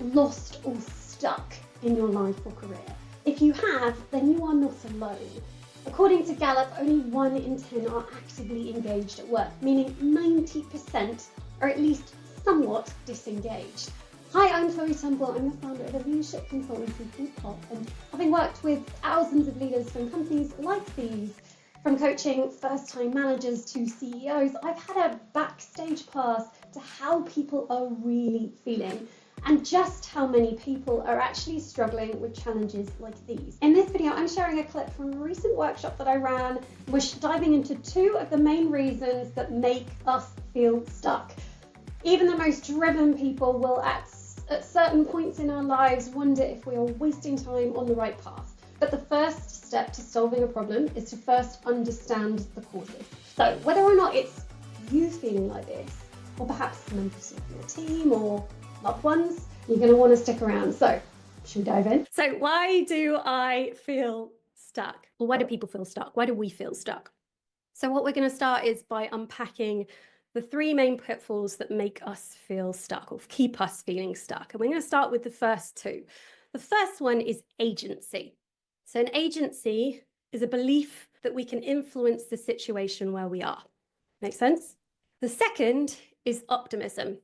lost or stuck in your life or career? If you have, then you are not alone. According to Gallup, only 1 in 10 are actively engaged at work, meaning 90% are at least somewhat disengaged. Hi, I'm 𝗬𝗂𝗯𝗲𝗶𝗯𝗲. I'm the founder of a leadership consultancy called Pop, and having worked with thousands of leaders from companies like these, from coaching first-time managers to CEOs, I've had a backstage pass to how people are really feeling and just how many people are actually struggling with challenges like these. In this video, I'm sharing a clip from a recent workshop that I ran. We're diving into 2 of the main reasons that make us feel stuck. Even the most driven people will at certain points in our lives wonder if we are wasting time on the right path. But the first step to solving a problem is to first understand the causes. So whether or not it's you feeling like this, or perhaps members of your team or loved ones, you're going to want to stick around. So should we dive in? So why do I feel stuck? Well, why do people feel stuck? Why do we feel stuck? So what we're going to start is by unpacking the 3 main pitfalls that make us feel stuck or keep us feeling stuck. And we're going to start with the first 2. The first one is agency. So an agency is a belief that we can influence the situation where we are. Make sense? The second is optimism.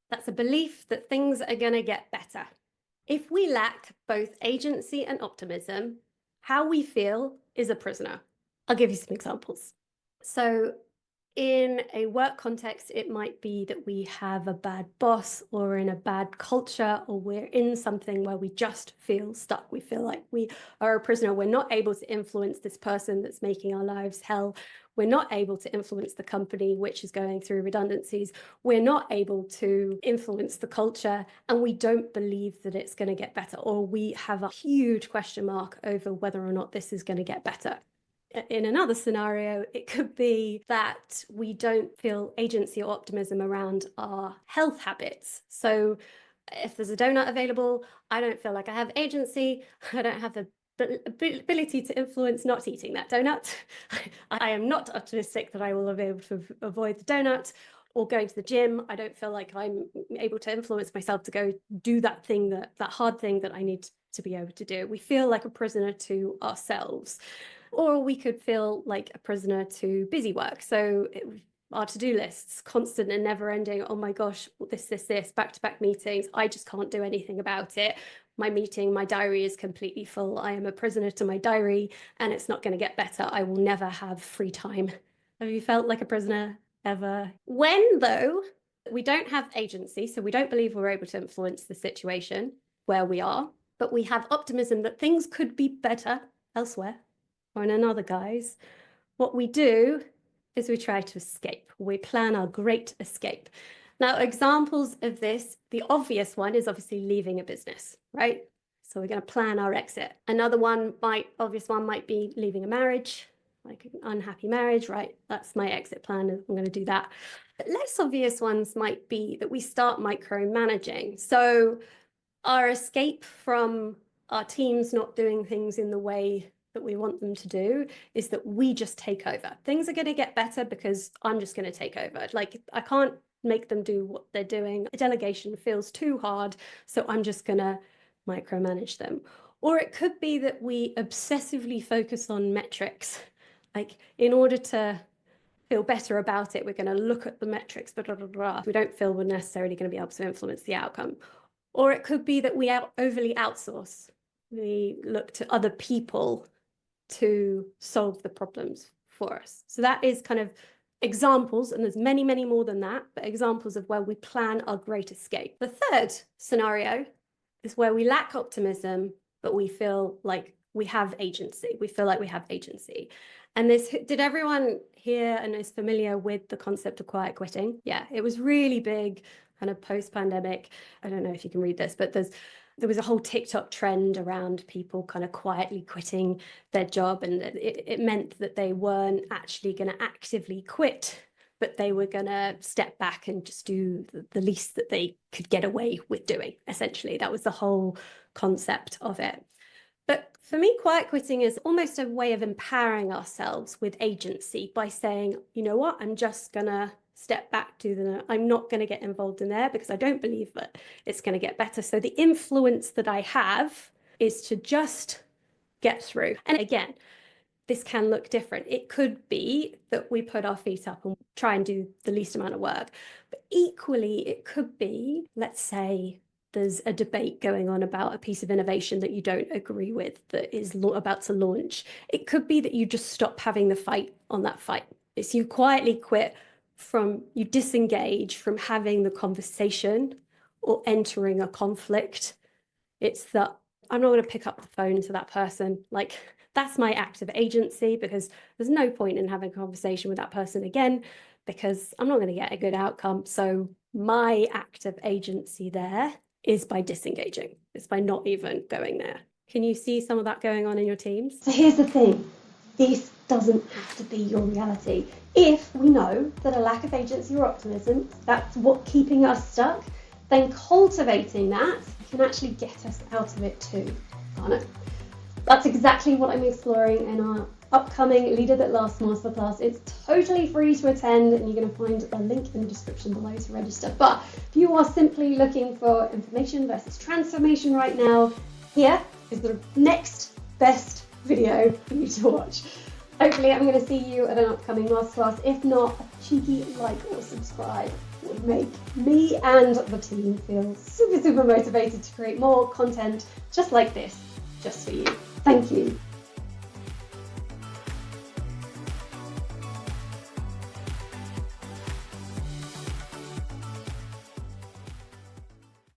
That's a belief that things are going to get better. If we lack both agency and optimism, how we feel is a prisoner. I'll give you some examples. So in a work context, it might be that we have a bad boss or in a bad culture, or we're in something where we just feel stuck. We feel like we are a prisoner. We're not able to influence this person that's making our lives hell. We're not able to influence the company, which is going through redundancies. We're not able to influence the culture, and we don't believe that it's going to get better, or we have a huge question mark over whether or not this is going to get better. In another scenario, it could be that we don't feel agency or optimism around our health habits. So if there's a donut available, I don't feel like I have agency. I don't have the ability to influence not eating that donut. I am not optimistic that I will be able to avoid the donut. Or going to the gym, I don't feel like I'm able to influence myself to go do that thing, that hard thing that I need to be able to do. We feel like a prisoner to ourselves. Or we could feel like a prisoner to busy work. So our to-do lists, constant and never-ending. Oh my gosh, this, back-to-back meetings. I just can't do anything about it. My diary is completely full. I am a prisoner to my diary, and it's not going to get better. I will never have free time. Have you felt like a prisoner ever? When, though, we don't have agency, so we don't believe we're able to influence the situation where we are, but we have optimism that things could be better elsewhere or in another guise, what we do is we try to escape. We plan our great escape. Now, examples of this, the obvious one is obviously leaving a business, right? So we're going to plan our exit. Another obvious one might be leaving a marriage, like an unhappy marriage, right? That's my exit plan. I'm going to do that. But less obvious ones might be that we start micromanaging. So our escape from our teams not doing things in the way that we want them to do is that we just take over. Things are going to get better because I'm just going to take over. Like, I can't make them do what they're doing. Delegation feels too hard, so I'm just going to micromanage them. Or it could be that we obsessively focus on metrics. Like, in order to feel better about it, we're going to look at the metrics, blah, blah, blah, blah. We don't feel we're necessarily going to be able to influence the outcome. Or it could be that we overly outsource. We look to other people to solve the problems for us. So that is kind of examples, and there's many, many more than that, but examples of where we plan our great escape. The third scenario is where we lack optimism, but we feel like we have agency. We feel like we have agency. And this, did everyone here and is familiar with the concept of quiet quitting? Yeah, it was really big kind of post-pandemic. I don't know if you can read this, but there was a whole TikTok trend around people kind of quietly quitting their job, and it meant that they weren't actually going to actively quit, but they were going to step back and just do the least that they could get away with doing. Essentially, that was the whole concept of it. But for me, quiet quitting is almost a way of empowering ourselves with agency by saying, you know what, I'm just going to step back to the, I'm not going to get involved in there because I don't believe that it's going to get better. So the influence that I have is to just get through. And again, this can look different. It could be that we put our feet up and try and do the least amount of work. But equally, it could be, let's say, there's a debate going on about a piece of innovation that you don't agree with that is about to launch. It could be that you just stop having the fight on that fight. It's you quietly quit from, you disengage from having the conversation or entering a conflict. It's that I'm not going to pick up the phone to that person. Like, that's my act of agency, because there's no point in having a conversation with that person again, because I'm not going to get a good outcome. So my act of agency there is by disengaging. It's by not even going there. Can you see some of that going on in your teams? So here's the thing. This doesn't have to be your reality. If we know that a lack of agency or optimism, that's what's keeping us stuck, then cultivating that can actually get us out of it too, can't it? That's exactly what I'm exploring in our upcoming Leader That Lasts Masterclass. It's totally free to attend, and you're going to find a link in the description below to register. But if you are simply looking for information versus transformation right now, here is the next best video for you to watch. Hopefully I'm going to see you at an upcoming masterclass. If not, a cheeky like or subscribe would make me and the team feel super motivated to create more content just like this, just for you. Thank you.